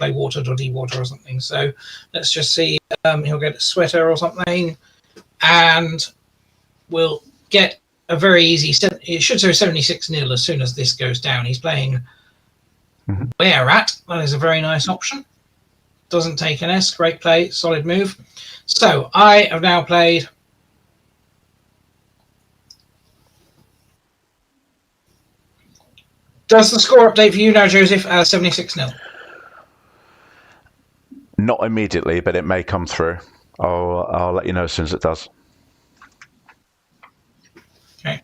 play watered or dewater or something. So let's just see. He'll get a sweater or something, and we'll get a very easy. It should say 76-0 as soon as this goes down. He's playing where at. That is a very nice option. Doesn't take an S. Great play. Solid move. So I have now played. Does the score update for you now, Joseph, 76-0? Not immediately, but it may come through. I'll let you know as soon as it does. Okay.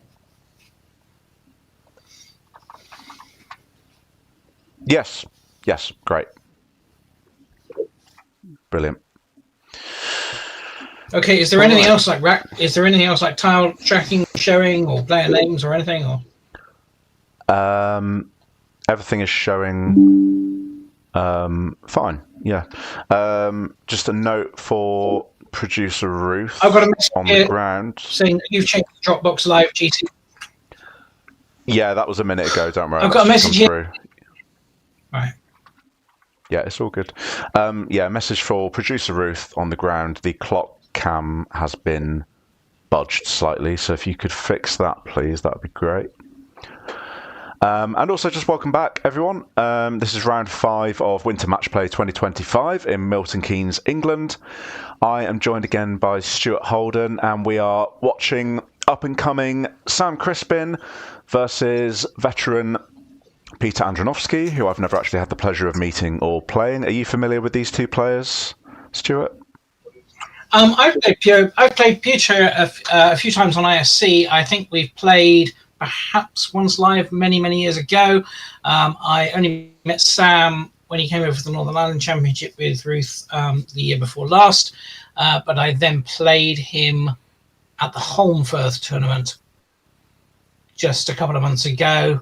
Yes. Great. Brilliant. Okay. Is there anything else like Is there anything else like tile tracking, showing, or player names, or anything? Or everything is showing fine. Yeah. Just a note for producer Ruth. I've got a message on here the ground saying that you've changed the Dropbox Live GT. Yeah, that was a minute ago. Don't worry. I've got a message here. Right. Yeah, it's all good. Yeah, message for producer Ruth on the ground. The clock cam has been budged slightly, so if you could fix that, please, that would be great. And also, just welcome back, everyone. This is round 5 of Winter Matchplay 2025 in Milton Keynes, England. I am joined again by Stuart Holden, and we are watching up-and-coming Sam Crispin versus veteran Piotr Andronowski, who I've never actually had the pleasure of meeting or playing. Are you familiar with these two players, Stuart? I've played Piotr a few times on ISC. I think we've played perhaps once live many years ago. I only met Sam when he came over for the Northern Ireland Championship with Ruth the year before last, but I then played him at the Holmfirth tournament just a couple of months ago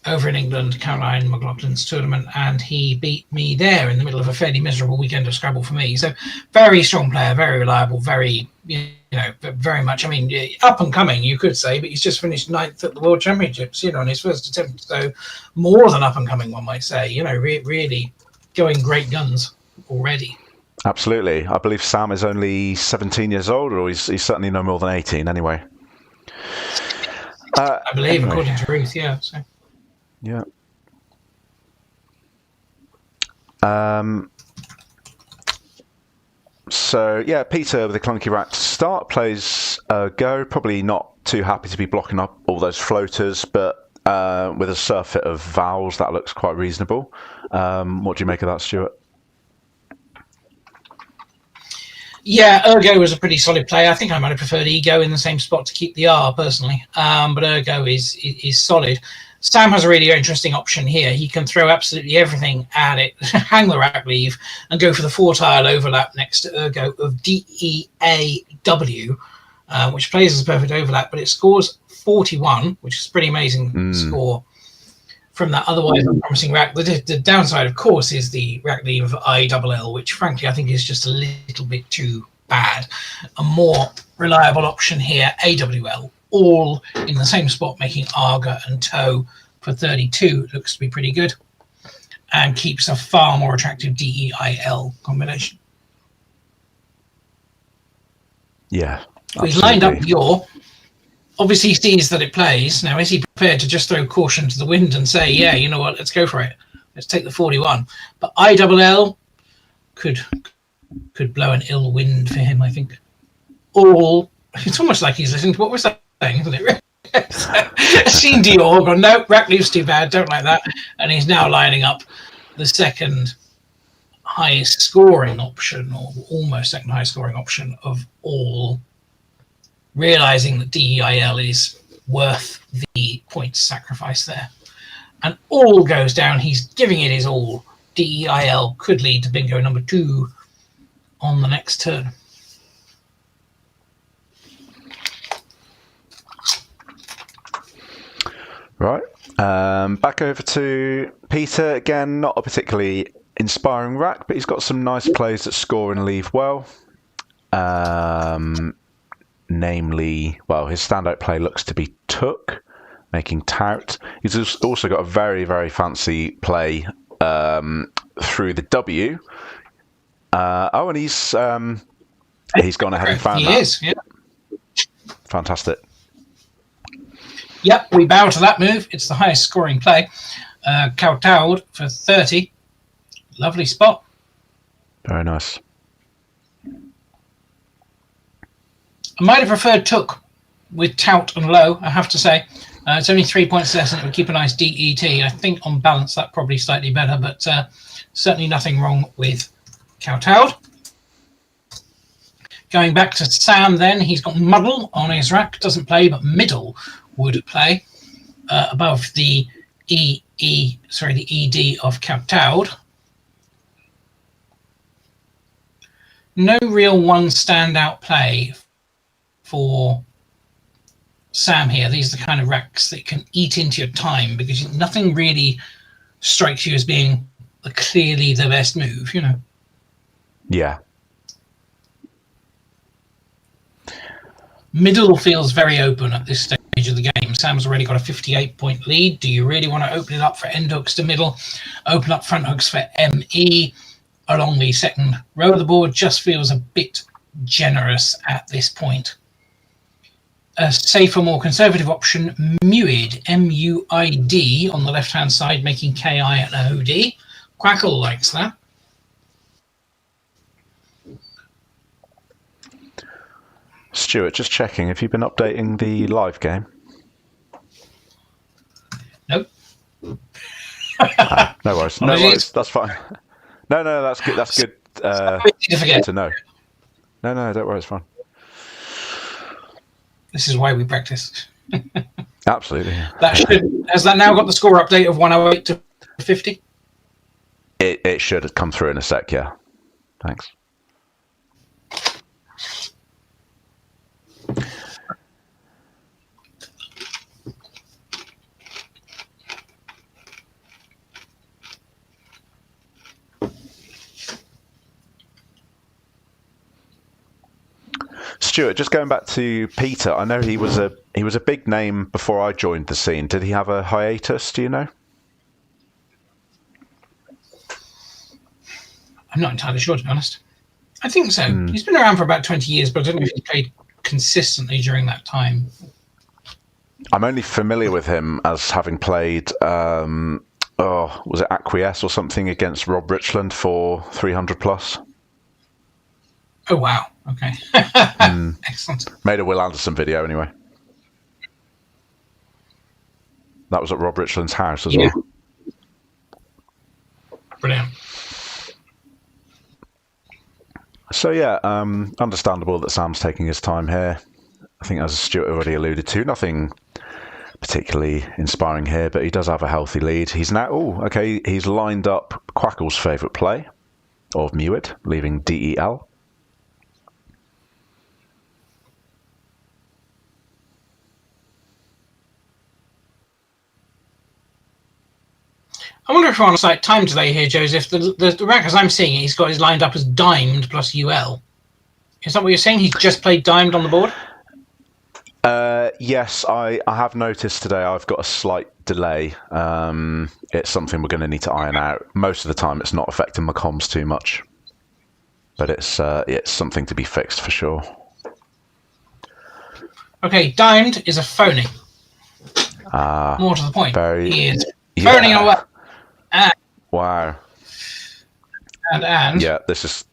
over in England, Caroline McLaughlin's tournament, and he beat me there in the middle of a fairly miserable weekend of Scrabble for me. So very strong player, very reliable, very, very much, I mean, up and coming, you could say, but he's just finished 9th at the World Championships, on his first attempt. So more than up and coming, one might say, really going great guns already. Absolutely. I believe Sam is only 17 years old, or he's certainly no more than 18 anyway. I believe, anyway. According to Ruth, yeah. So. Yeah. So, yeah, Peter with a clunky rack to start plays Go. Probably not too happy to be blocking up all those floaters, but with a surfeit of vowels, that looks quite reasonable. What do you make of that, Stuart? Yeah, Ergo was a pretty solid play. I think I might have preferred Ego in the same spot to keep the R personally, but Ergo is solid. Sam has a really interesting option here. He can throw absolutely everything at it, hang the rack leave, and go for the 4-tile overlap next to Ergo of DEAW, which plays as a perfect overlap, but it scores 41, which is a pretty amazing score from that otherwise unpromising rack. The downside, of course, is the rack leave of ILL, which frankly I think is just a little bit too bad. A more reliable option here, AWL, all in the same spot, making Arga and Toe for 32. Looks to be pretty good, and keeps a far more attractive DEIL combination. Yeah, he's lined up Yor. Obviously, he sees that it plays. Now, is he prepared to just throw caution to the wind and say, yeah, you know what, let's go for it. Let's take the 41. But ILL could blow an ill wind for him, I think. It's almost like he's listening to what we're saying, isn't it? Seen Dior, gone, no, rack leave's too bad, don't like that. And he's now lining up the second highest scoring option, or almost second highest scoring option of all, realizing that DEIL is worth the points sacrifice there. And all goes down. He's giving it his all. DEIL could lead to bingo number 2 on the next turn. Right. Back over to Peter. Again, not a particularly inspiring rack, but he's got some nice plays that score and leave well. Namely, well, his standout play looks to be Took, making Tout. He's also got a very, very fancy play through the W. And he's gone ahead and found that. He is, yeah. Fantastic. Yep, we bow to that move. It's the highest scoring play. Kowtowed for 30. Lovely spot. Very nice. I might have preferred Took with Tout and Low, I have to say. It's only 3 points less and it would keep a nice DET. I think on balance that probably slightly better, but certainly nothing wrong with Kowtowed. Going back to Sam then, he's got Muddle on his rack. Doesn't play, but Middle would play above the the ED of Kowtowed. No real one standout play for Sam here. These are the kind of racks that can eat into your time because nothing really strikes you as being clearly the best move, you know. Yeah. Middle feels very open at this stage of the game. Sam's already got a 58-point lead. Do you really want to open it up for end hooks to middle? Open up front hooks for ME along the second row of the board just feels a bit generous at this point. A safer, more conservative option, Muid, M-U-I-D, on the left-hand side, making K-I and O-D. Quackle likes that. Stuart, just checking, have you been updating the live game? Nope. No worries. No worries. That's fine. No, that's good. That's good to know. No, don't worry. It's fine. This is why we practice. Absolutely. Has that now got the score update of 108 to 50? It should have come through in a sec. Yeah. Thanks. Stuart, just going back to Peter, I know he was a big name before I joined the scene. Did he have a hiatus? Do you know? I'm not entirely sure, to be honest. I think so. He's been around for about 20 years, but I don't know if he played consistently during that time. I'm only familiar with him as having played, was it Acquiesce or something against Rob Richland for 300 plus? Oh, wow. Okay. Excellent. Made a Will Anderson video anyway. That was at Rob Richland's house as well. Brilliant. So yeah, understandable that Sam's taking his time here. I think, as Stuart already alluded to, nothing particularly inspiring here, but he does have a healthy lead. He's now, he's lined up Quackle's favourite play of Muid, leaving DEL. I wonder if we're on a slight time delay here, Joseph. The rack, as I'm seeing it, he's got his lined up as dimed plus UL. Is that what you're saying? He's just played dimed on the board? Yes, I have noticed today I've got a slight delay. It's something we're going to need to iron out. Most of the time it's not affecting my comms too much. But it's something to be fixed for sure. Okay, dimed is a phony. More to the point. He is phoning away. Wow. And yeah, this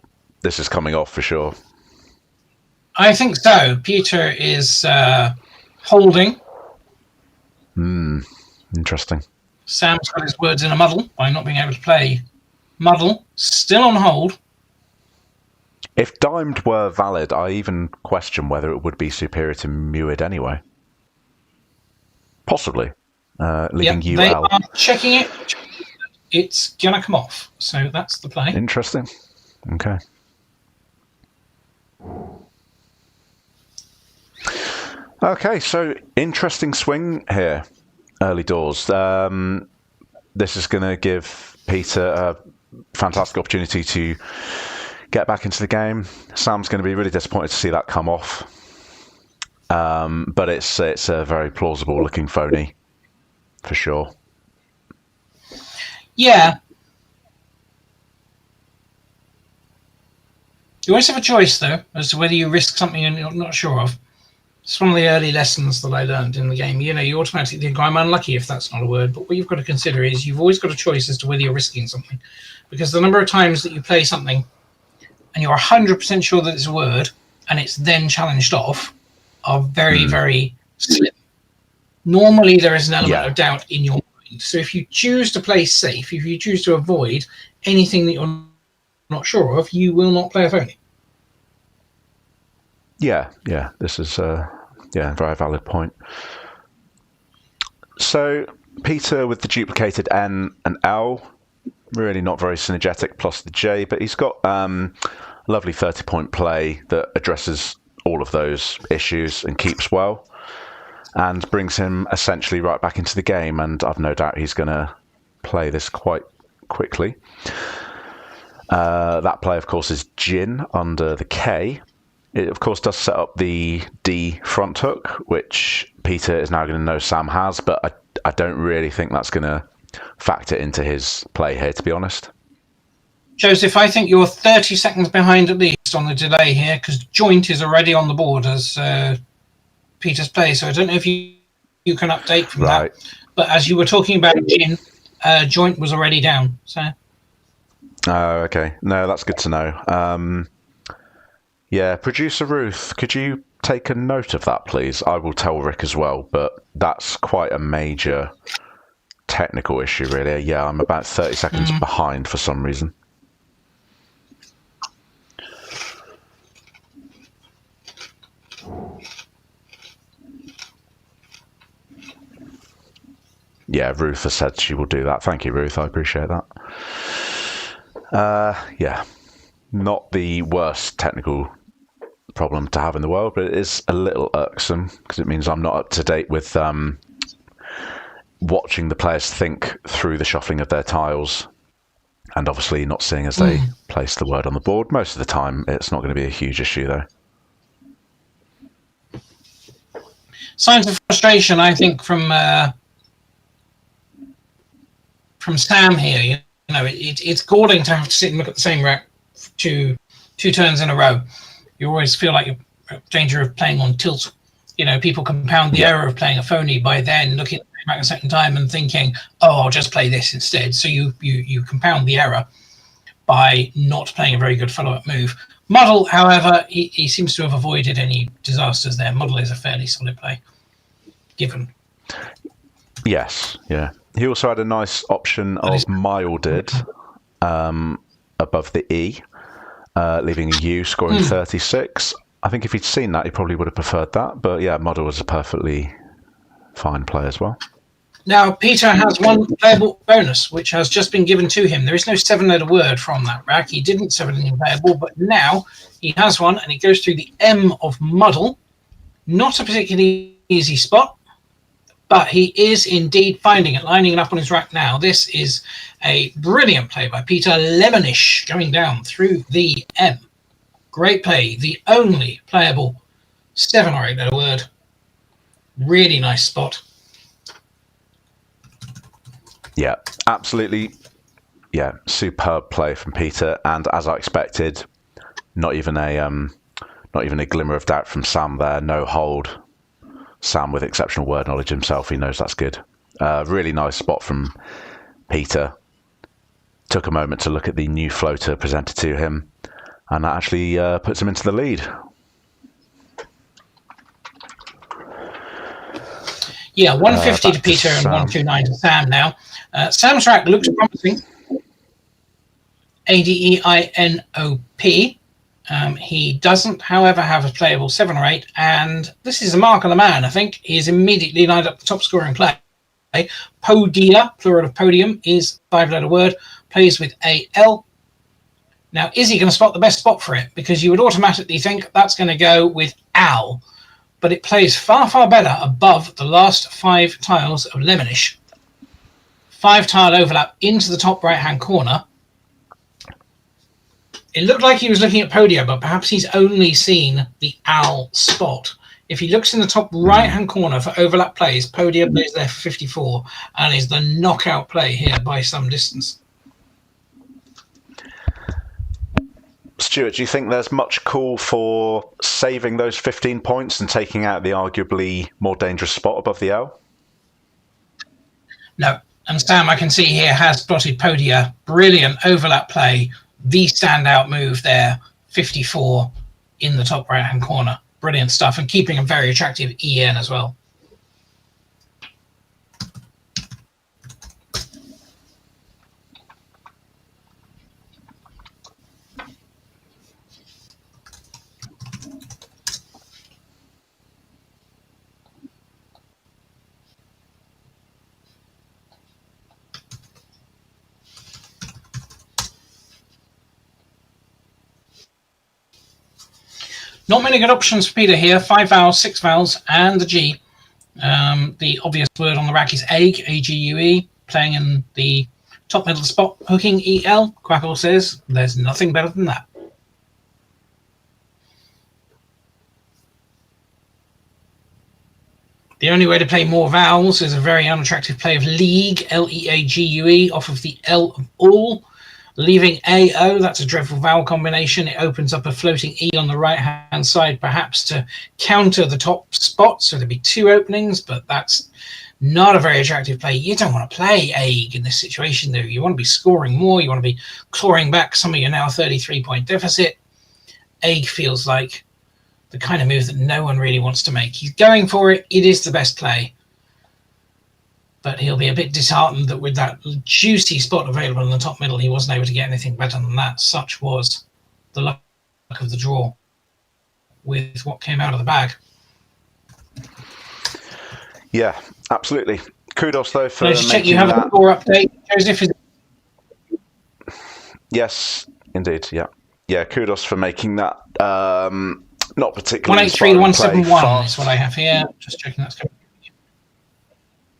is coming off for sure. I think so. Piotr is holding. Interesting. Sam's got his words in a muddle by not being able to play muddle. Still on hold. If dimed were valid, I even question whether it would be superior to Muid anyway. Possibly. Leaving UL. They are checking it. It's going to come off. So that's the play. Interesting. Okay. Okay, so interesting swing here, early doors. This is going to give Peter a fantastic opportunity to get back into the game. Sam's going to be really disappointed to see that come off. But it's a very plausible looking phony, for sure. Yeah. You always have a choice, though, as to whether you risk something you're not sure of. It's one of the early lessons that I learned in the game. You know, you automatically think, I'm unlucky if that's not a word. But what you've got to consider is you've always got a choice as to whether you're risking something. Because the number of times that you play something and you're 100% sure that it's a word and it's then challenged off are very, very slim. Normally, there is an element of doubt in your mind. So if you choose to play safe, if you choose to avoid anything that you're not sure of, you will not play a phony. Yeah, this is a very valid point. So Peter with the duplicated N and L, really not very synergetic, plus the J, but he's got a lovely 30-point play that addresses all of those issues and keeps well, and brings him essentially right back into the game, and I've no doubt he's going to play this quite quickly. That play, of course, is Jin under the K. It, of course, does set up the D front hook, which Peter is now going to know Sam has, but I don't really think that's going to factor into his play here, to be honest. Joseph, I think you're 30 seconds behind at least on the delay here, because Joint is already on the board as Peter's play, so I don't know if you can update from that. But as you were talking about Jin, Joint was already down. So. Oh, okay. No, that's good to know. Yeah, Producer Ruth, could you take a note of that, please? I will tell Rick as well, but that's quite a major technical issue, really. Yeah, I'm about 30 seconds behind for some reason. Yeah, Ruth has said she will do that. Thank you, Ruth. I appreciate that. Yeah, not the worst technical problem to have in the world, but it is a little irksome because it means I'm not up to date with watching the players think through the shuffling of their tiles, and obviously not seeing as they place the word on the board. Most of the time, it's not going to be a huge issue, though. Signs of frustration, I think, from Sam here. You know, it's galling to have to sit and look at the same rack two turns in a row. You always feel like you're in danger of playing on tilt. You know, people compound the error of playing a phony by then looking at the rack a second time and thinking, oh, I'll just play this instead. So you compound the error by not playing a very good follow-up move. Muddle, however, he seems to have avoided any disasters there. Muddle is a fairly solid play, given. Yes, yeah. He also had a nice option of milded above the E, leaving a U, scoring 36. I think if he'd seen that, he probably would have preferred that. But yeah, Muddle was a perfectly fine play as well. Now, Peter has one playable bonus, which has just been given to him. There is no 7-letter word from that rack. He didn't set anything playable, but now he has one, and it goes through the M of Muddle. Not a particularly easy spot, but he is indeed finding it, lining it up on his rack now. This is a brilliant play by Peter. Lemonish going down through the M. Great play. The only playable 7 or 8-letter word. Really nice spot. Yeah, absolutely. Yeah, superb play from Peter, and as I expected, not even a glimmer of doubt from Sam there. No hold. Sam with exceptional word knowledge himself, he knows that's good. Really nice spot from Peter. Took a moment to look at the new floater presented to him, and that actually puts him into the lead. Yeah, 150 to Peter and 129 to Sam now. Sam's rack looks promising. Adeинop. He doesn't, however, have a playable 7 or 8, and this is a mark of the man, I think. He is immediately lined up the top scoring play. Podia, plural of podium, is 5-letter word, plays with AL. Now, is he going to spot the best spot for it? Because you would automatically think that's going to go with Al, but it plays far, far better above the last 5 tiles of Lemonish. 5-tile overlap into the top right-hand corner. It looked like he was looking at Podia, but perhaps he's only seen the Al spot. If he looks in the top right-hand corner for overlap plays, Podia plays there for 54 and is the knockout play here by some distance. Stuart, do you think there's much call for saving those 15 points and taking out the arguably more dangerous spot above the L? No. And Sam, I can see here, has plotted Podia. Brilliant overlap play. The standout move there, 54 in the top right-hand corner. Brilliant stuff. And keeping a very attractive EN as well. Not many good options for Peter here. 5 vowels, 6 vowels, and the G. The obvious word on the rack is egg, A-G-U-E, playing in the top middle spot, hooking E-L. Quackle says there's nothing better than that. The only way to play more vowels is a very unattractive play of league, L-E-A-G-U-E, off of the L of all. Leaving A-O, that's a dreadful vowel combination. It opens up a floating E on the right-hand side, perhaps to counter the top spot. So there'd be 2 openings, but that's not a very attractive play. You don't want to play egg in this situation, though. You want to be scoring more. You want to be clawing back some of your now 33-point deficit. Egg feels like the kind of move that no one really wants to make. He's going for it. It is the best play. But he'll be a bit disheartened that with that juicy spot available in the top middle, he wasn't able to get anything better than that. Such was the luck of the draw with what came out of the bag. Yeah, absolutely. Kudos, though, for Let's check making you have that. a score update. Joseph, is Yes, indeed, yeah. Yeah, kudos for making that not particularly 183 inspiring 171 play is what I have here. Just checking that's correct.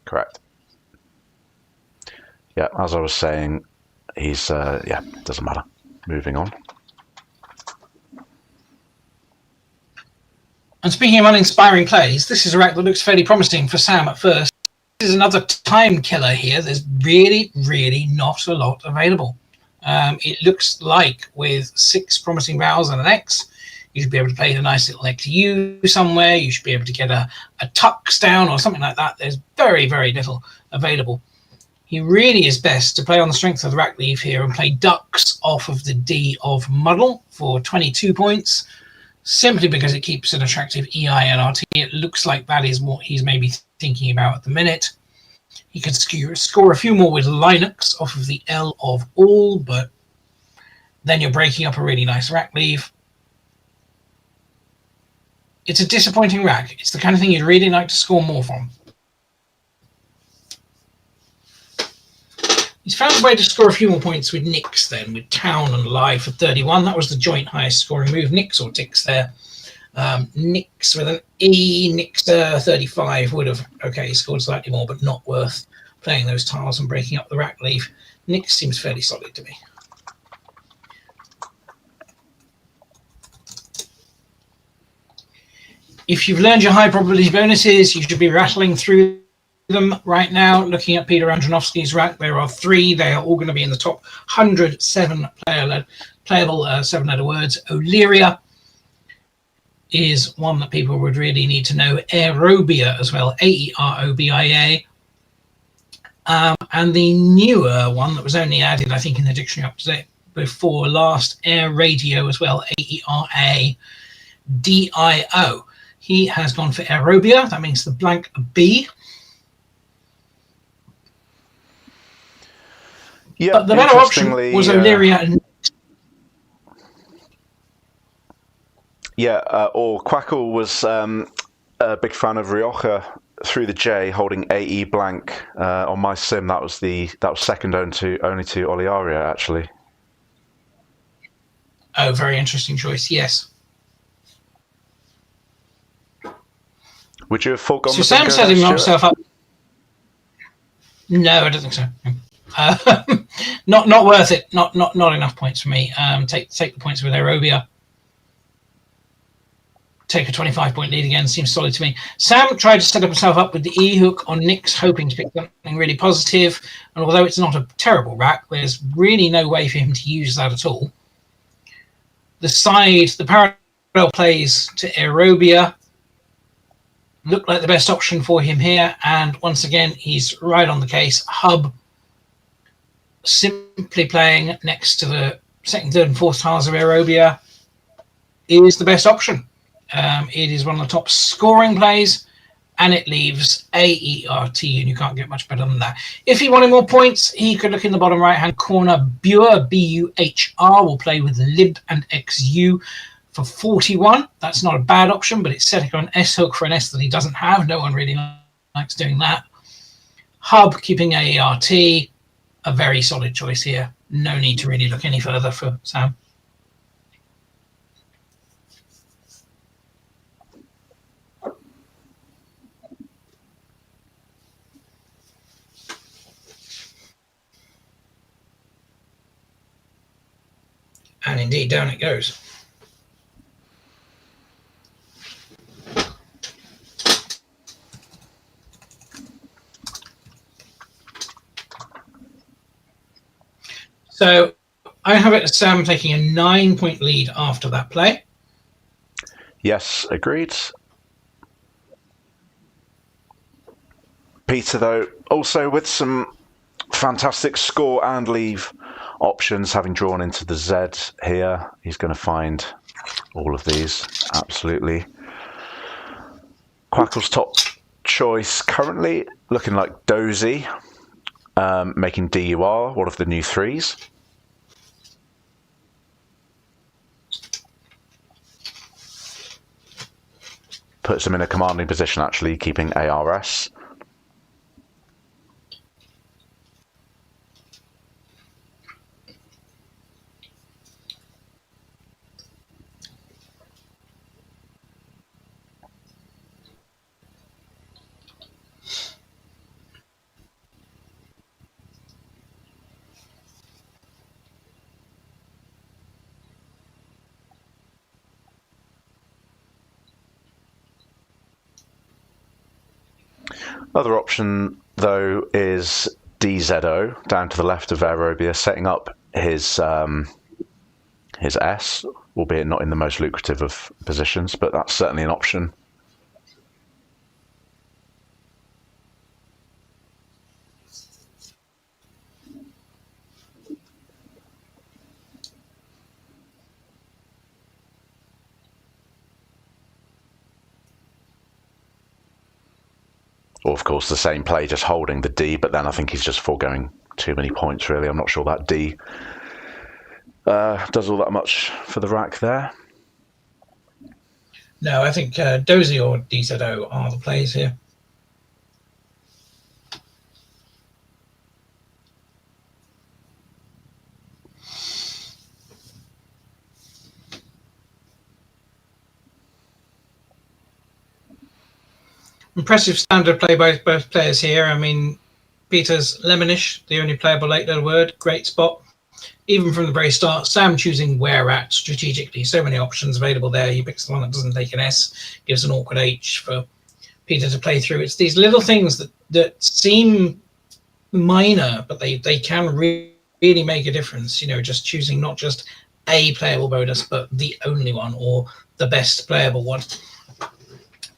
Correct. Yeah, as I was saying, he's, yeah, doesn't matter. Moving on. And speaking of uninspiring plays, this is a rack that looks fairly promising for Sam at first. This is another time killer here. There's really, really not a lot available. It looks like with 6 promising vowels and an X, you should be able to play a nice little XU somewhere. You should be able to get a tux down or something like that. There's very, very little available. He really is best to play on the strength of the rack leave here and play ducks off of the D of muddle for 22 points, simply because it keeps an attractive EINRT. It looks like that is what he's maybe thinking about at the minute. He could score a few more with Linux off of the L of all, but then you're breaking up a really nice rack leave. It's a disappointing rack. It's the kind of thing you'd really like to score more from. He's found a way to score a few more points with Nix then, with Town and Live for 31. That was the joint highest scoring move. Nix or Tix there. Nix with an E, Nix 35 would have, okay, scored slightly more, but not worth playing those tiles and breaking up the rack leave. Nix seems fairly solid to me. If you've learned your high probability bonuses, you should be rattling through them right now. Looking at Peter Andronowski's rack, there are 3. They are all going to be in the top 107 playable 7-letter words. Olyria is one that people would really need to know. Aerobia as well, A-E-R-O-B-I-A. And the newer one that was only added, I think, in the dictionary up to date before last, Air Radio as well, A-E-R-A-D-I-O. He has gone for Aerobia. That means the blank B. Yeah, but the better option was Olyria and yeah, or Quackle was a big fan of Rioja through the J, holding AE blank on my sim. That was second only to Oliaria, actually. Oh, very interesting choice. Yes. Would you have foregone? So Sam set himself up. No, I don't think so. Not worth it. Not enough points for me. Take the points with Aerobia. Take a 25-point lead again. Seems solid to me. Sam tried to set himself up with the E hook on Nix, hoping to pick something really positive. And although it's not a terrible rack, there's really no way for him to use that at all. The parallel plays to Aerobia look like the best option for him here. And once again, he's right on the case. Hub simply playing next to the second, third, and fourth tiles of Aerobia is the best option. It is one of the top scoring plays, and it leaves AERT, and you can't get much better than that. If he wanted more points, he could look in the bottom right-hand corner. Buhr, B-U-H-R, will play with Lib and XU for 41. That's not a bad option, but it's setting on an S-hook for an S that he doesn't have. No one really likes doing that. Hub, keeping AERT, a very solid choice here. No need to really look any further for Sam. And indeed, down it goes. So I have it as Sam taking a 9-point lead after that play. Yes, agreed. Peter, though, also with some fantastic score and leave options, having drawn into the Z here, he's going to find all of these, absolutely. Quackle's top choice currently looking like Dozy, making DUR one of the new threes. Puts him in a commanding position, actually, keeping ARS. Other option, though, is DZO, down to the left of Aerobia, setting up his S, albeit not in the most lucrative of positions, but that's certainly an option. Or, of course, the same play, just holding the D, but then I think he's just foregoing too many points, really. I'm not sure that D does all that much for the rack there. No, I think Dozy or DZO are the plays here. Impressive standard play by both players here. I mean, Peter's lemonish, the only playable late letter word, great spot. Even from the very start, Sam choosing where at strategically. So many options available there. He picks the one that doesn't take an S, gives an awkward H for Peter to play through. It's these little things that seem minor, but they can really make a difference. You know, just choosing not just a playable bonus, but the only one or the best playable one.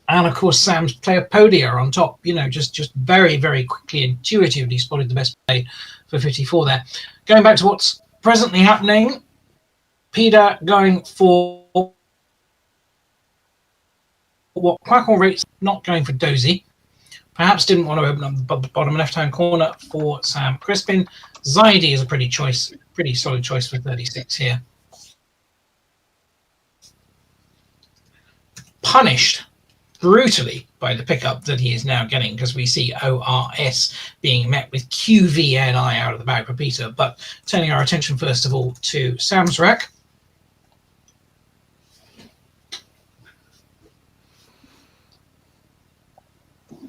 And of course, Sam's player Podia on top, you know, just very, very quickly, intuitively spotted the best play for 54 there. Going back to what's presently happening, Peter going for what Quackle rates, not going for Dozy. Perhaps didn't want to open up the bottom left-hand corner for Sam Crispin. Zaidi is a pretty solid choice for 36 here. Punished brutally by the pickup that he is now getting, because we see ORS being met with QVNI out of the bag for Peter. But turning our attention first of all to Sam's rack.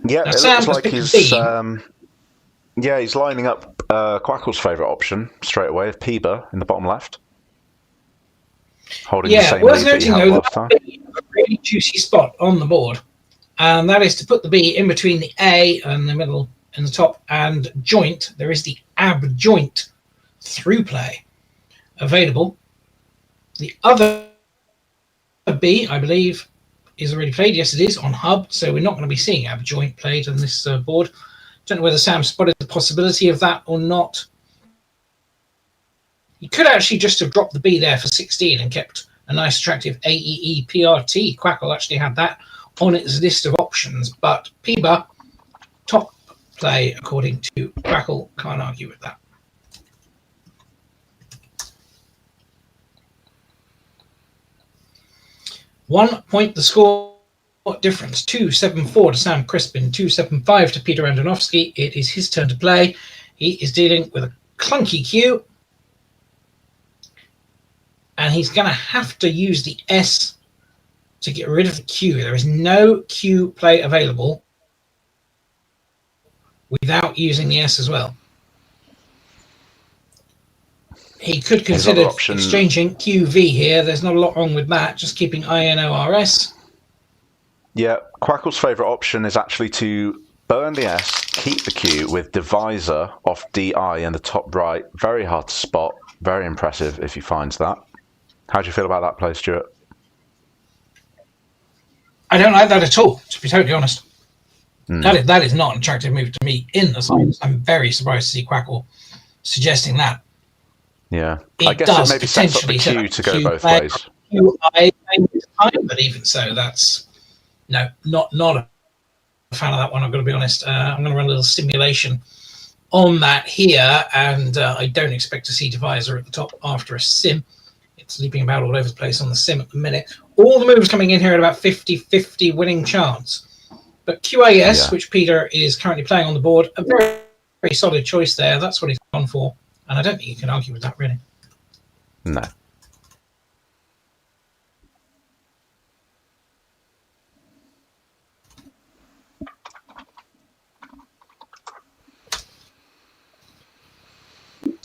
Yeah, now, it Sam looks like he's he's lining up Quackle's favourite option straight away with Peber in the bottom left. Holding the same lead that he had last time. A really juicy spot on the board, and that is to put the B in between the A and the middle and the top and joint. There is the ab joint through play available. The other B, I believe, is already played. Yes, it is on hub, so we're not going to be seeing our joint played on this board. Don't know whether Sam spotted the possibility of that or not. You could actually just have dropped the B there for 16 and kept a nice attractive AEE PRT. Quackle actually had that on its list of options, but Piba, top play according to Quackle, can't argue with that. One point the score difference, 2-7-4 to Sam Crispin, 2-7-5 to Piotr Andronowski. It is his turn to play. He is dealing with a clunky Q, and he's going to have to use the S to get rid of the Q. There is no Q play available without using the S as well. He could consider exchanging QV here. There's not a lot wrong with that, just keeping INORS. Yeah, Quackle's favourite option is actually to burn the S, keep the Q with divisor off DI in the top right. Very hard to spot, very impressive if he finds that. How do you feel about that play, Stuart? I don't like that at all, to be totally honest. That is not an attractive move to me in the slightest. I'm very surprised to see Quackle suggesting that. Yeah, I guess it maybe sets up the Q to go both ways. But even so, that's not a fan of that one. I've got to be honest. I'm going to run a little simulation on that here, and I don't expect to see divisor at the top after a sim. It's leaping about all over the place on the sim at the minute. All the moves coming in here at about 50-50 winning chance. But QAS, which Peter is currently playing on the board, a very, very solid choice there. That's what he's gone for. And I don't think you can argue with that, really. No.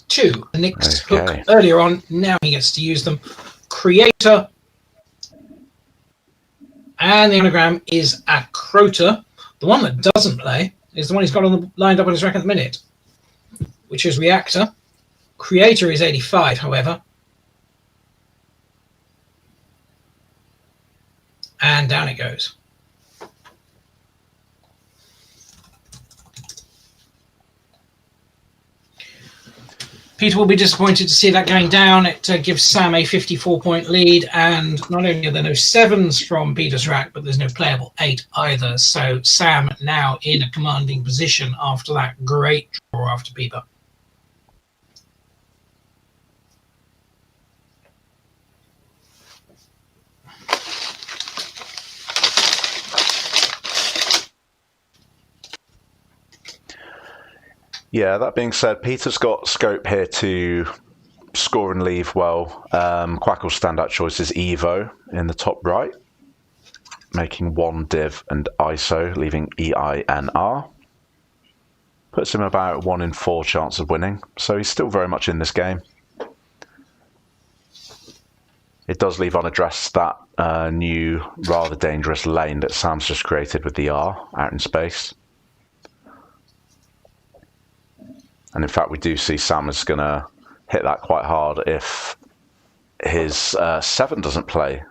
Two, the Nick's hook earlier on. Now he gets to use them. Creator. And the anagram is Acrota. The one that doesn't play is the one he's got lined up on his rack at the minute, which is Reactor. Creator is 85, however. And down it goes. Peter will be disappointed to see that going down. It gives Sam a 54-point lead, and not only are there no 7s from Peter's rack, but there's no playable 8 either. So Sam now in a commanding position after that great draw after Peter. Yeah, that being said, Peter's got scope here to score and leave well. Quackle's standout choice is Evo in the top right, making 1 div and ISO, leaving EINR. Puts him about 1 in 4 chance of winning, so he's still very much in this game. It does leave unaddressed that new, rather dangerous lane that Sam's just created with the R out in space. And in fact, we do see Sam is going to hit that quite hard if his 7 doesn't play.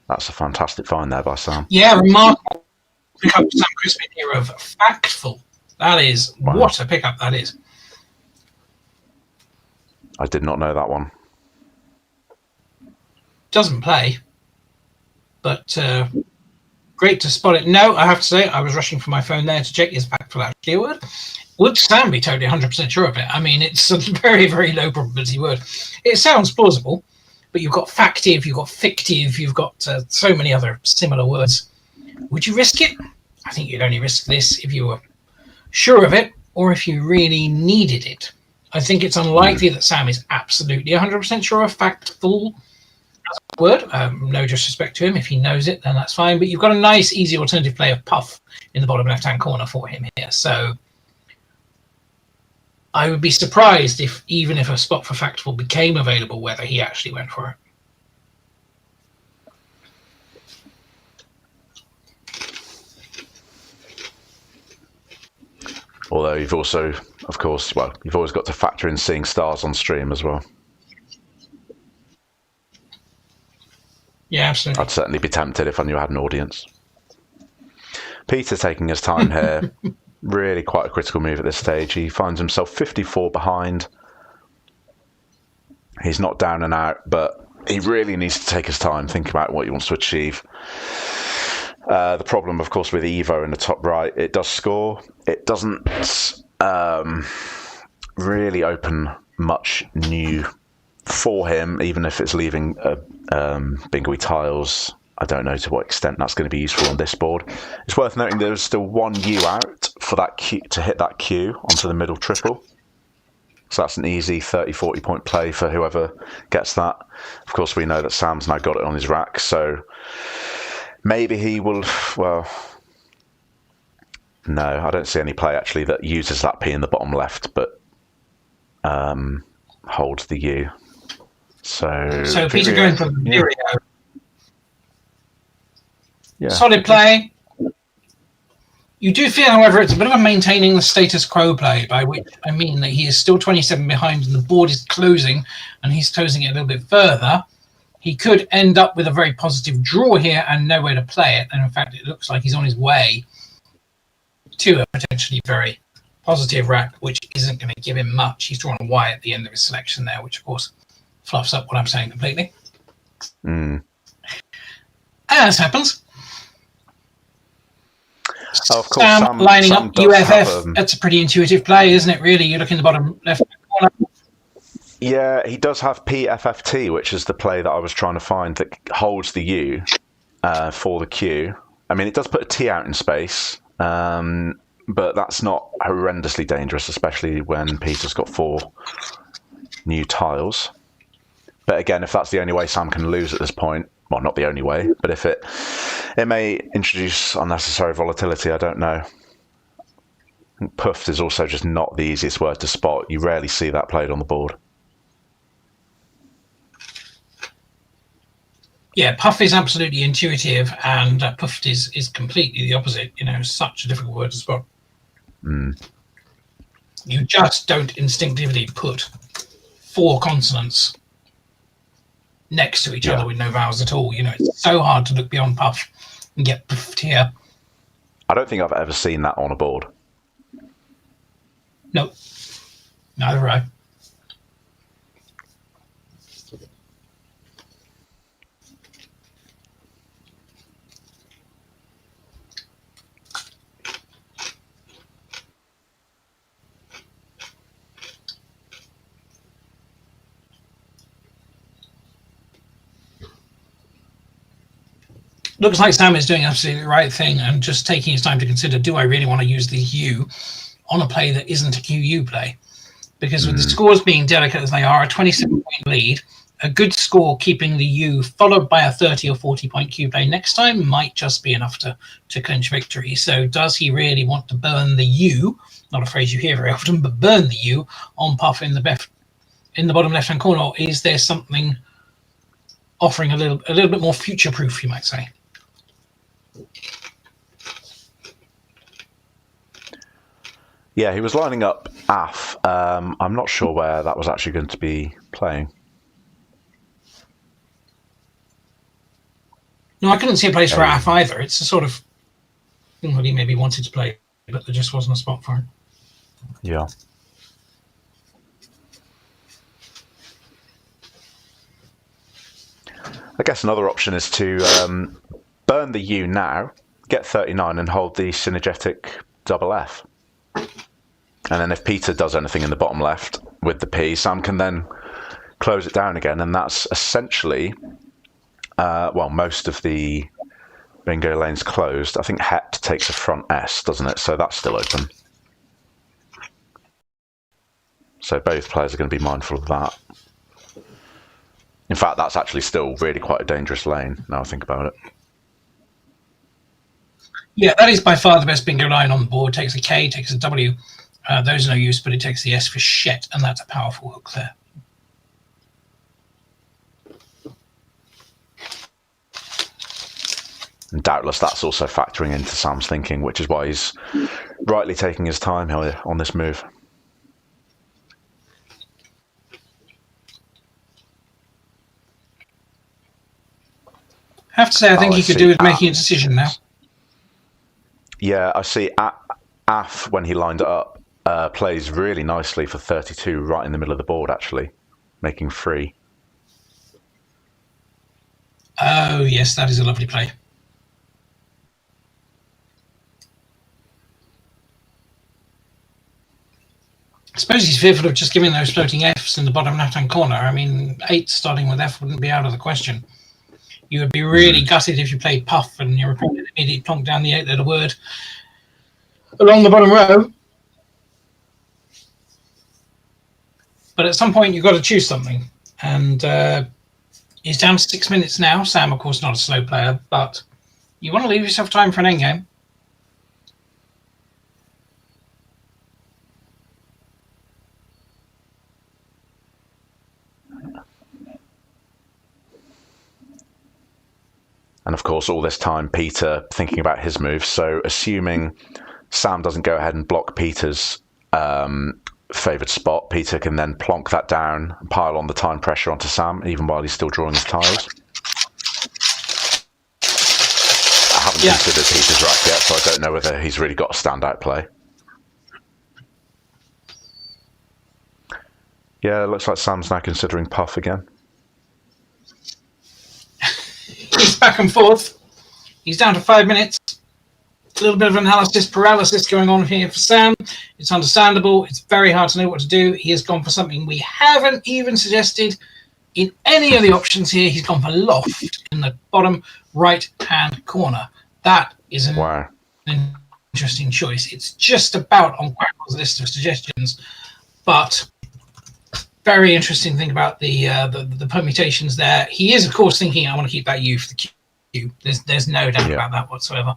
That's a fantastic find there by Sam. Yeah, remarkable pickup Sam Crispin here of Factful. That is, wow. What a pickup that is. I did not know that one. Doesn't play, but great to spot it. No, I have to say, I was rushing for my phone there to check is Factful actually a word. Would Sam be totally 100% sure of it? I mean, it's a very, very low probability word. It sounds plausible, but you've got factive, you've got fictive, you've got so many other similar words. Would you risk it? I think you'd only risk this if you were sure of it or if you really needed it. I think it's unlikely that Sam is absolutely 100% sure of factful as a word. No disrespect to him. If he knows it, then that's fine. But you've got a nice, easy alternative play of puff in the bottom left-hand corner for him here. So I would be surprised if, even if a spot for factful became available, whether he actually went for it. Although you've also, of course, well, you've always got to factor in seeing stars on stream as well. Yeah, absolutely. I'd certainly be tempted if I knew I had an audience. Peter taking his time here. Really quite a critical move at this stage. He finds himself 54 behind. He's not down and out, but he really needs to take his time, think about what he wants to achieve. The problem, of course, with Evo in the top right, it does score. It doesn't really open much new for him, even if it's leaving bingo tiles. I don't know to what extent that's going to be useful on this board. It's worth noting there's still one U out for that Q to hit that Q onto the middle triple. So that's an easy 30-40 point play for whoever gets that. Of course, we know that Sam's now got it on his rack, so maybe he will, well, no, I don't see any play actually that uses that P in the bottom left, but holds the U. So Peter going for Virio. Yeah. Solid play. You do feel, however, it's a bit of a maintaining the status quo play, by which I mean that he is still 27 behind and the board is closing, and he's closing it a little bit further. He could end up with a very positive draw here and nowhere to play it. And in fact, it looks like he's on his way to a potentially very positive rack, which isn't going to give him much. He's drawn a Y at the end of his selection there, which of course fluffs up what I'm saying completely. As happens. Oh, of course, Sam lining up UFF. That's a pretty intuitive play, isn't it? Really, you look in the bottom left corner. Yeah, he does have PFFT, which is the play that I was trying to find that holds the U for the Q. I mean, it does put a T out in space, but that's not horrendously dangerous, especially when Peter's got 4 new tiles. But again, if that's the only way Sam can lose at this point, well, not the only way, but if it may introduce unnecessary volatility, I don't know. Puffed is also just not the easiest word to spot. You rarely see that played on the board. Yeah, puff is absolutely intuitive, and puffed is completely the opposite. You know, such a difficult word to spot. You just don't instinctively put 4 consonants next to each other with no vowels at all. You know, it's so hard to look beyond puff and get puffed here. I don't think I've ever seen that on a board. Nope, neither have I. Looks like Sam is doing absolutely the right thing and just taking his time to consider, do I really want to use the U on a play that isn't a QU play? Because with the scores being delicate as they are, a 27-point lead, a good score keeping the U followed by a 30 or 40-point Q play next time might just be enough to clinch victory. So does he really want to burn the U, not a phrase you hear very often, but burn the U on puff in the bottom left-hand corner? Or is there something offering a little bit more future-proof, you might say? Yeah, he was lining up AF. I'm not sure where that was actually going to be playing. No, I couldn't see a place for AF either. It's a sort of thing that he maybe wanted to play, but there just wasn't a spot for it. Yeah. I guess another option is to burn the U now, get 39 and hold the synergetic double F. And then if Peter does anything in the bottom left with the P, Sam can then close it down again. And that's essentially, well, most of the bingo lanes closed. I think Het takes a front S, doesn't it? So that's still open. So both players are going to be mindful of that. In fact, that's actually still really quite a dangerous lane, now I think about it. Yeah, that is by far the best bingo line on the board. Takes a K, takes a W. Those are no use, but it takes the S for shit, and that's a powerful hook there. And doubtless that's also factoring into Sam's thinking, which is why he's rightly taking his time here on this move. I have to say, I think Oh, he could do with making a decision now. Yeah, I see. Af, when he lined it up, plays really nicely for 32, right in the middle of the board, actually, making 3. Oh, yes, that is a lovely play. I suppose he's fearful of just giving those floating Fs in the bottom left-hand corner. I mean, 8 starting with F wouldn't be out of the question. You would be really gutted if you played Puff and your opponent immediately plonked down the 8-letter word along the bottom row. But at some point, you've got to choose something. And he's down to 6 minutes now. Sam, of course, not a slow player, but you want to leave yourself time for an endgame. And of course, all this time, Peter thinking about his moves. So assuming Sam doesn't go ahead and block Peter's favoured spot, Peter can then plonk that down and pile on the time pressure onto Sam, even while he's still drawing his tiles. I haven't considered Peter's rack yet, so I don't know whether he's really got a standout play. Yeah, it looks like Sam's now considering Puff again. He's back and forth. He's down to 5 minutes. A little bit of analysis paralysis going on here for Sam. It's understandable. It's very hard to know what to do. He has gone for something we haven't even suggested in any of the options here. He's gone for loft in the bottom right-hand corner. That is an interesting choice. It's just about on Quackle's list of suggestions, but very interesting thing about the permutations there. He is, of course, thinking, I want to keep that U for the Q. There's no doubt about that whatsoever.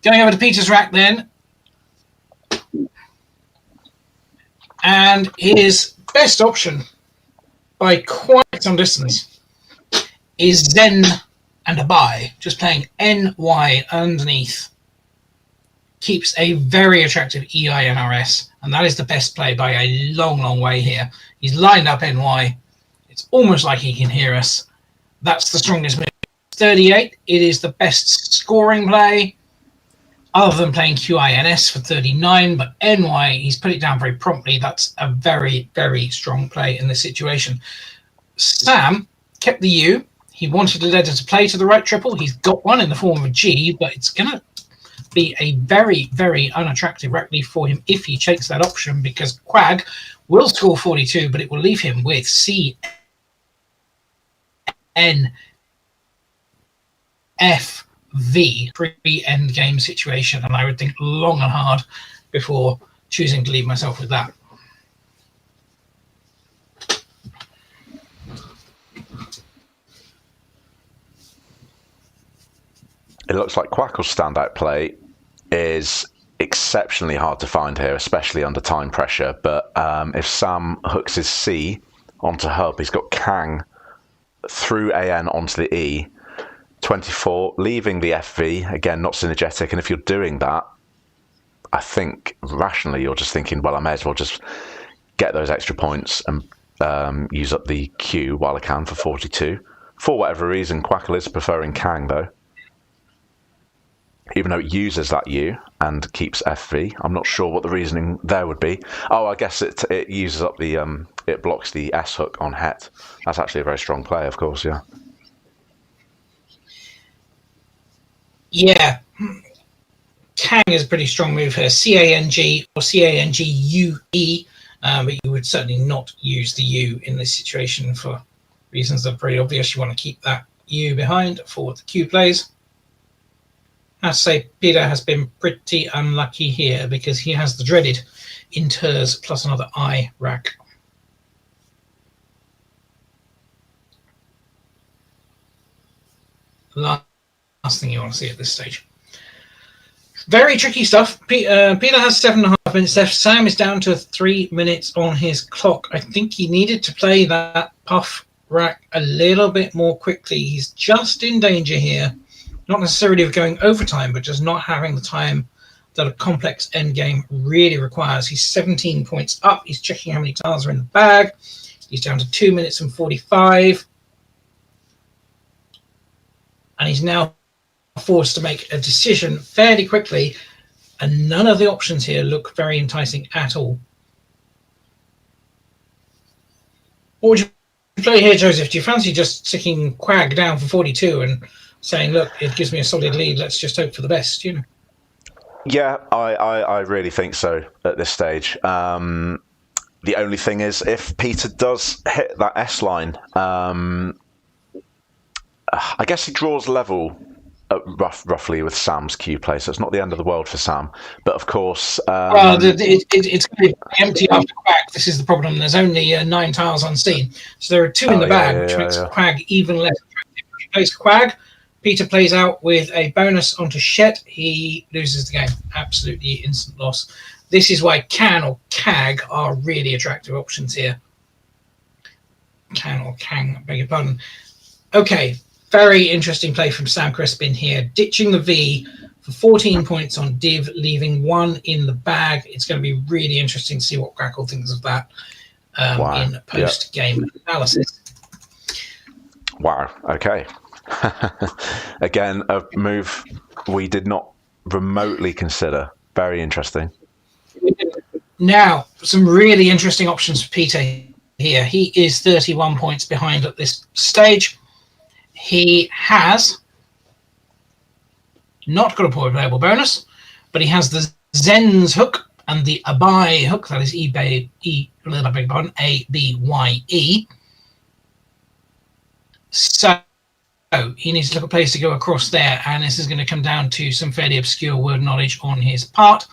Going over to Peter's rack then. And his best option, by quite some distance, is Zen and a buy. Just playing NY underneath. Keeps a very attractive EINRS, and that is the best play by a long, long way here. He's lined up NY. It's almost like he can hear us. That's the strongest move. 38. It is the best scoring play, other than playing QINS for 39. But NY, he's put it down very promptly. That's a very, very strong play in this situation. Sam kept the U. He wanted a letter to play to the right triple. He's got one in the form of a G, but it's going to be a very, very unattractive rack leaf for him if he takes that option, because Quag will score 42, but it will leave him with C, N, F, V, pre-end game situation, and I would think long and hard before choosing to leave myself with that. It looks like Quackle's standout play is exceptionally hard to find here, especially under time pressure. But if Sam hooks his C onto Hub, he's got Kang through AN onto the E, 24, leaving the FV, again, not synergetic. And if you're doing that, I think rationally you're just thinking, well, I may as well just get those extra points and use up the Q while I can for 42. For whatever reason, Quackle is preferring Kang, though. Even though it uses that U and keeps FV. I'm not sure what the reasoning there would be. Oh, I guess it uses up the, it blocks the S hook on Het. That's actually a very strong play, of course, yeah. Yeah. Kang is a pretty strong move here. C-A-N-G or C-A-N-G-U-E. But you would certainly not use the U in this situation for reasons that are pretty obvious. You want to keep that U behind for the Q plays. I have to say, Peter has been pretty unlucky here because he has the dreaded Inters plus another I rack. Last thing you want to see at this stage. Very tricky stuff. Peter has 7.5 minutes left. Sam is down to 3 minutes on his clock. I think he needed to play that Puff rack a little bit more quickly. He's just in danger here. Not necessarily of going overtime, but just not having the time that a complex endgame really requires. He's 17 points up. He's checking how many tiles are in the bag. He's down to 2 minutes and 45. and he's now forced to make a decision fairly quickly, and none of the options here look very enticing at all. What would you play here, Joseph? Do you fancy just sticking Quag down for 42 and saying, look, it gives me a solid lead, let's just hope for the best, you know? Yeah, I really think so at this stage. The only thing is, if Peter does hit that S line, I guess he draws level roughly with Sam's Q play, so it's not the end of the world for Sam. But of course, it's going to be empty after Quag. This is the problem. There's only 9 tiles unseen, so there are 2 in the bag, which makes Quag even less attractive. If he plays Quag, Peter plays out with a bonus onto Shet. He loses the game. Absolutely instant loss. This is why Can or Cag are really attractive options here. Can or Kang, beg your pardon. Okay, very interesting play from Sam Crispin here, ditching the V for 14 points on Div, leaving 1 in the bag. It's going to be really interesting to see what Crackle thinks of that in post-game analysis. Wow, okay. Again, a move we did not remotely consider. Very interesting. Now, some really interesting options for Peter here. He is 31 points behind at this stage. He has not got a playable bonus, but he has the Zen's hook and the Abai hook. That is A-B-Y-E. So he needs to look at a place to go across there, and this is going to come down to some fairly obscure word knowledge on his part.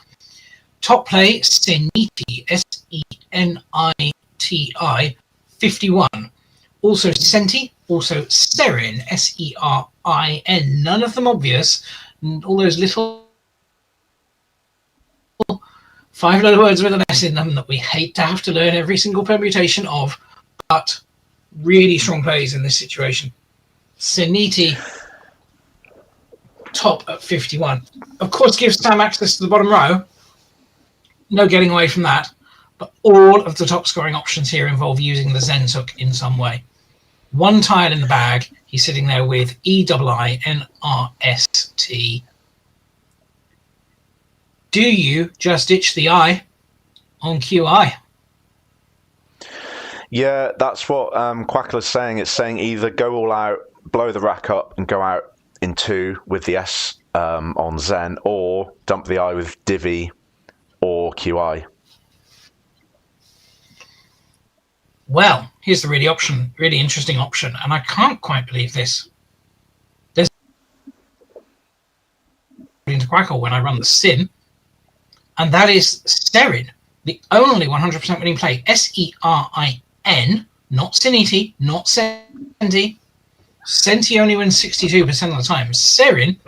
Top play, Seniti, S-E-N-I-T-I, 51. Also Senti, also Serin, S-E-R-I-N. None of them obvious. And all those little 5-letter words with an S in them that we hate to have to learn every single permutation of, but really strong plays in this situation. Seniti, top at 51. Of course, gives Sam access to the bottom row. No getting away from that. But all of the top scoring options here involve using the Zen's hook in some way. 1 tile in the bag. He's sitting there with E-I-I-N-R-S-T. Do you just ditch the I on QI? Yeah, that's what Quackler's saying. It's saying either go all out, blow the rack up, and go out in 2 with the S on Zen, or dump the I with Divi or QI. Well, here's the really interesting option, and I can't quite believe this. There's into Quackle when I run the sim, and that is Serin, the only 100% winning play. S-E-R-I-N, not Seniti, not Senti. Senti only wins 62% of the time. Serin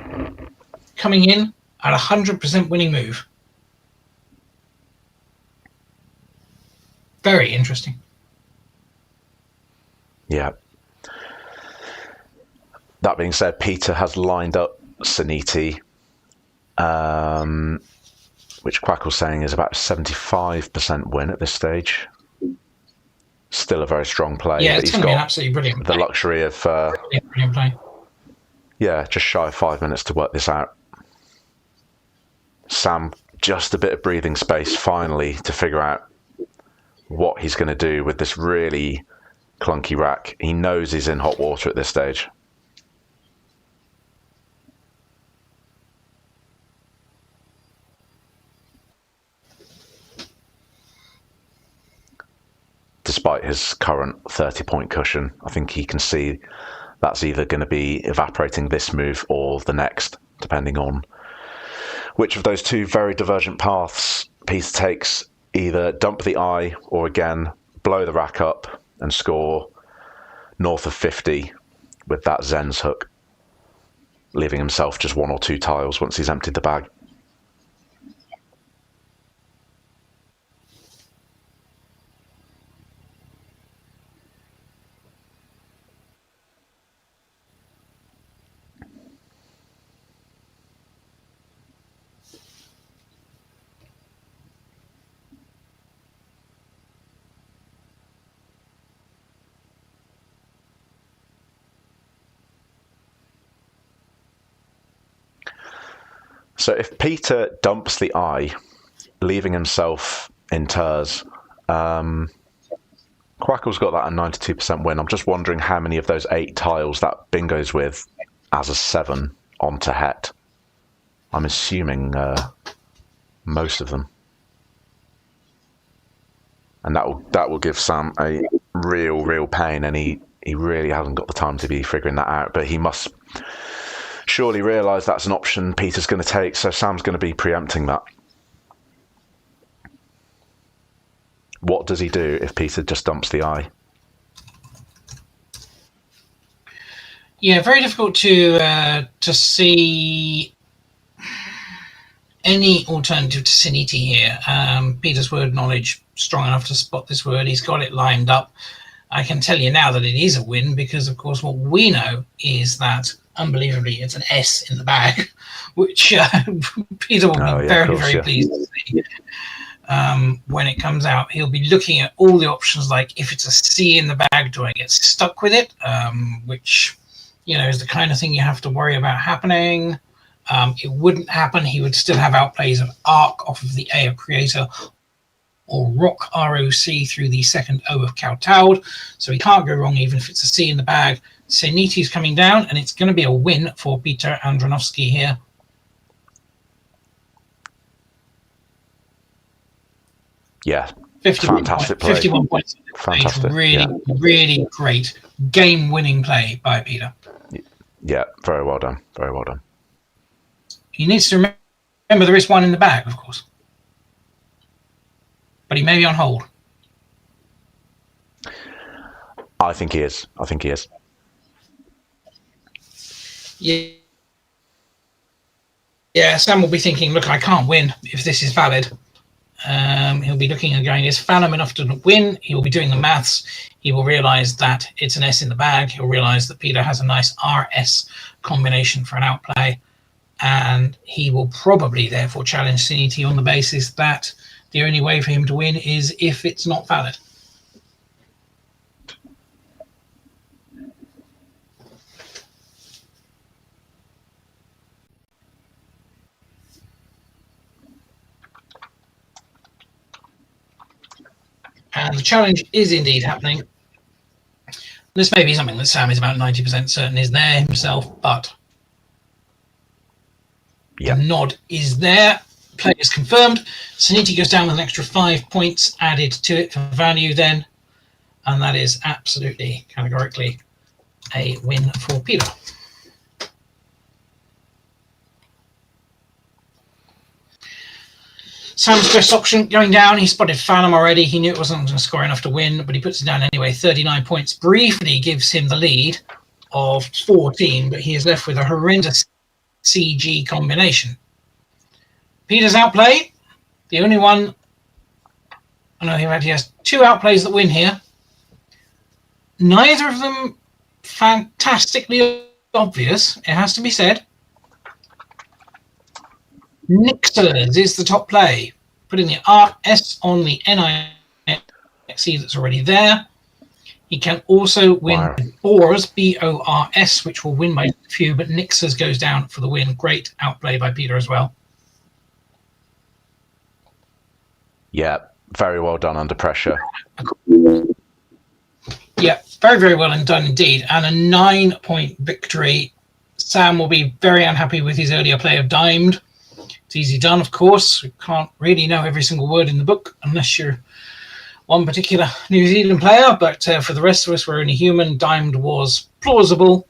coming in at 100% winning move. Very interesting. Yeah. That being said, Peter has lined up Seniti, which Quackle's saying is about 75% win at this stage. Still a very strong play. Yeah, it's going to be an absolutely brilliant play. The luxury of brilliant play. Yeah, just shy of 5 minutes to work this out. Sam, just a bit of breathing space finally to figure out what he's going to do with this really clunky rack. He knows he's in hot water at this stage. Despite his current 30-point cushion, I think he can see that's either going to be evaporating this move or the next, depending on which of those 2 very divergent paths Peter takes. Either dump the I or, again, blow the rack up and score north of 50 with that Zen's hook, leaving himself just 1 or 2 tiles once he's emptied the bag. So if Peter dumps the eye, leaving himself in Turs, Quackle's got that at 92% win. I'm just wondering how many of those 8 tiles that bingo's with as a 7 onto Het. I'm assuming most of them. And that will give Sam a real pain, and he really hasn't got the time to be figuring that out. But he must surely realise that's an option Peter's going to take, so Sam's going to be preempting that. What does he do if Peter just dumps the eye? Yeah, very difficult to see any alternative to Siniti here. Peter's word knowledge strong enough to spot this word. He's got it lined up. I can tell you now that it is a win because, of course, what we know is that, unbelievably, it's an S in the bag, which Peter will be very pleased to see. When it comes out, he'll be looking at all the options, like if it's a C in the bag, do I get stuck with it? Which, is the kind of thing you have to worry about happening. It wouldn't happen. He would still have outplays of Arc off of the A of Creator, or Rock, ROC, through the second O of Kowtowed. So he can't go wrong even if it's a C in the bag. Seniti's coming down, and it's going to be a win for Piotr Andronowski here. Yeah, 51 fantastic play. play. 51 points. Fantastic. Really great game-winning play by Peter. Yeah, very well done. Very well done. He needs to remember there is one in the bag, of course. But he may be on hold. I think he is. Yeah, Sam will be thinking, look, I can't win if this is valid. He'll be looking and going, is Phantom enough to win? He will be doing the maths. He will realise that it's an S in the bag. He'll realise that Peter has a nice RS combination for an outplay. And he will probably, therefore, challenge Siniti on the basis that the only way for him to win is if it's not valid. And the challenge is indeed happening. This may be something that Sam is about 90% certain is there himself, but the nod is there. Play is confirmed. Siniti goes down with an extra 5 points added to it for value then. And that is absolutely, categorically, a win for Peter. Sam's best option going down. He spotted Phantom already. He knew it wasn't going to score enough to win, but he puts it down anyway. 39 points. Briefly gives him the lead of 14, but he is left with a horrendous CG combination. Peter's outplay. The only one... I know he has 2 outplays that win here. Neither of them fantastically obvious, it has to be said. Nixers is the top play, putting the RS on the NIXE that's already there. He can also win Bors, BORS, which will win by a few, but Nixers goes down for the win. Great outplay by Peter as well. Yeah, very well done under pressure. Yeah, very well done indeed. And a 9-point victory. Sam will be very unhappy with his earlier play of Dimed. It's easy done, of course. We can't really know every single word in the book unless you're one particular New Zealand player. But for the rest of us, we're only human. Dimed was plausible,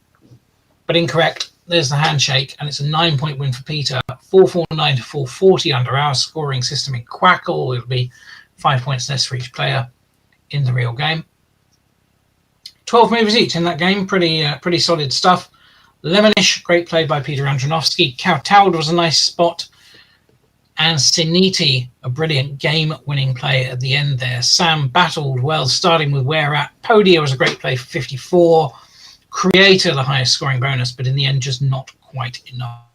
but incorrect. There's the handshake, and it's a 9-point win for Peter. 449 to 440 under our scoring system in Quackle. It'll be 5 points less for each player in the real game. 12 movers each in that game. Pretty solid stuff. Lemonish, great play by Piotr Andronowski. Kowtowed was a nice spot. And Siniti, a brilliant game-winning play at the end there. Sam battled well, starting with Where At. Podia was a great play for 54. Creator, the highest scoring bonus, but in the end, just not quite enough.